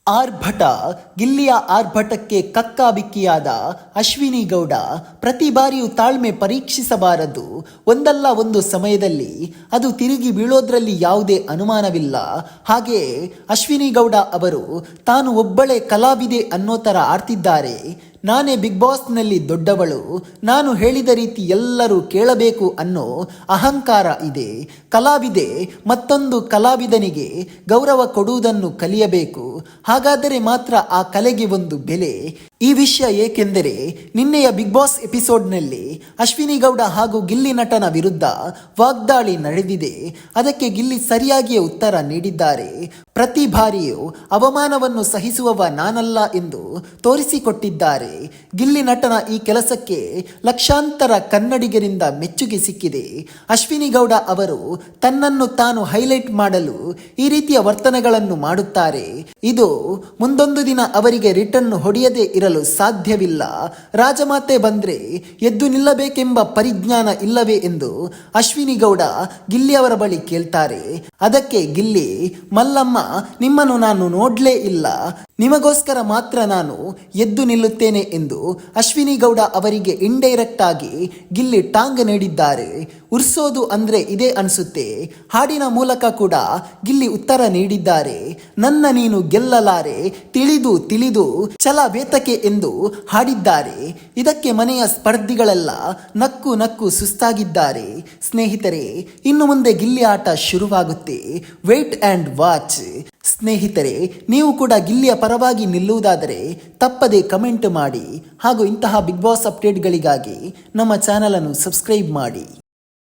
ಆರ್ಭಟ ಗಿಲ್ಲಿಯ ಆರ್ಭಟಕ್ಕೆ ಕಕ್ಕಾಬಿಕ್ಕಿಯಾದ ಅಶ್ವಿನಿ ಗೌಡ ಪ್ರತಿ ಬಾರಿಯೂ ತಾಳ್ಮೆ ಪರೀಕ್ಷಿಸಬಾರದು. ಒಂದಲ್ಲ ಒಂದು ಸಮಯದಲ್ಲಿ ಅದು ತಿರುಗಿ ಬೀಳೋದ್ರಲ್ಲಿ ಯಾವುದೇ ಅನುಮಾನವಿಲ್ಲ. ಹಾಗೆಯೇ ಅಶ್ವಿನಿ ಗೌಡ ಅವರು ತಾನು ಒಬ್ಬಳೇ ಕಲಾವಿದೆ ಅನ್ನೋ ಥರ ಆಡ್ತಿದ್ದಾರೆ. ನಾನೇ ಬಿಗ್ ಬಾಸ್ನಲ್ಲಿ ದೊಡ್ಡವಳು, ನಾನು ಹೇಳಿದ ರೀತಿ ಎಲ್ಲರೂ ಕೇಳಬೇಕು ಅನ್ನೋ ಅಹಂಕಾರ ಇದೆ. ಕಲಾವಿದೆ ಮತ್ತೊಂದು ಕಲಾವಿದನಿಗೆ ಗೌರವ ಕೊಡುವುದನ್ನು ಕಲಿಯಬೇಕು. ಹಾಗಾದರೆ ಮಾತ್ರ ಆ ಕಲೆಗೆ ಒಂದು ಬೆಲೆ. ಈ ವಿಷಯ ಏಕೆಂದರೆ ನಿನ್ನೆಯ ಬಿಗ್ ಬಾಸ್ ಎಪಿಸೋಡ್ನಲ್ಲಿ ಅಶ್ವಿನಿ ಗೌಡ ಹಾಗೂ ಗಿಲ್ಲಿ ನಟನ ವಿರುದ್ಧ ವಾಗ್ದಾಳಿ ನಡೆದಿದೆ. ಅದಕ್ಕೆ ಗಿಲ್ಲಿ ಸರಿಯಾಗಿಯೇ ಉತ್ತರ ನೀಡಿದ್ದಾರೆ. ಪ್ರತಿ ಬಾರಿಯೂ ಅವಮಾನವನ್ನು ಸಹಿಸುವವ ನಾನಲ್ಲ ಎಂದು ತೋರಿಸಿಕೊಟ್ಟಿದ್ದಾರೆ. ಗಿಲ್ಲಿ ನಟನ ಈ ಕೆಲಸಕ್ಕೆ ಲಕ್ಷಾಂತರ ಕನ್ನಡಿಗರಿಂದ ಮೆಚ್ಚುಗೆ ಸಿಕ್ಕಿದೆ. ಅಶ್ವಿನಿ ಗೌಡ ಅವರು ತನ್ನನ್ನು ತಾನು ಹೈಲೈಟ್ ಮಾಡಲು ಈ ರೀತಿಯ ವರ್ತನೆಗಳನ್ನು ಮಾಡುತ್ತಾರೆ. ಇದು ಮುಂದೊಂದು ದಿನ ಅವರಿಗೆ ರಿಟರ್ನ್ ಹೊಡೆಯದೇ ಇರಲು ಸಾಧ್ಯವಿಲ್ಲ. ರಾಜಮಾತೆ ಬಂದ್ರೆ ಎದ್ದು ನಿಲ್ಲಬೇಕೆಂಬ ಪರಿಜ್ಞಾನ ಇಲ್ಲವೇ ಎಂದು ಅಶ್ವಿನಿ ಗೌಡ ಗಿಲ್ಲಿ ಅವರ ಬಳಿ ಕೇಳ್ತಾರೆ. ಅದಕ್ಕೆ ಗಿಲ್ಲಿ, ಮಲ್ಲಮ್ಮ, ನಿಮ್ಮನ್ನು ನಾನು ನೋಡ್ಲೇ ಇಲ್ಲ, ನಿಮಗೋಸ್ಕರ ಮಾತ್ರ ನಾನು ಎದ್ದು ನಿಲ್ಲುತ್ತೇನೆ ಎಂದು ಅಶ್ವಿನಿ ಗೌಡ ಅವರಿಗೆ ಇಂಡೈರೆಕ್ಟ್ ಆಗಿ ಗಿಲ್ಲಿ ಟಾಂಗ್ ನೀಡಿದ್ದಾರೆ. ಉರ್ಸೋದು ಅಂದ್ರೆ ಇದೇ ಅನ್ಸುತ್ತೆ. ಹಾಡಿನ ಮೂಲಕ ಕೂಡ ಗಿಲ್ಲಿ ಉತ್ತರ ನೀಡಿದ್ದಾರೆ. ನನ್ನ ನೀನು ಗೆಲ್ಲಲಾರೆ, ತಿಳಿದು ತಿಳಿದು ಛಲ ಬೇತಕೆ ಎಂದು ಹಾಡಿದ್ದಾರೆ. ಇದಕ್ಕೆ ಮನೆಯ ಸ್ಪರ್ಧಿಗಳೆಲ್ಲ ನಕ್ಕು ನಕ್ಕು ಸುಸ್ತಾಗಿದ್ದಾರೆ. ಸ್ನೇಹಿತರೆ, ಇನ್ನು ಮುಂದೆ ಗಿಲ್ಲಿ ಆಟ ಶುರುವಾಗುತ್ತೆ. Wait and watch. ಸ್ನೇಹಿತರೆ, ನೀವು ಕೂಡ ಗಿಲ್ಲಿಯ ಪರವಾಗಿ ನಿಲ್ಲುವುದಾದರೆ ತಪ್ಪದೆ ಕಮೆಂಟ್ ಮಾಡಿ ಹಾಗೂ ಇಂತಹ ಬಿಗ್ ಬಾಸ್ ಅಪ್ಡೇಟ್ಗಳಿಗಾಗಿ ನಮ್ಮ ಚಾನಲನ್ನು ಸಬ್ಸ್ಕ್ರೈಬ್ ಮಾಡಿ.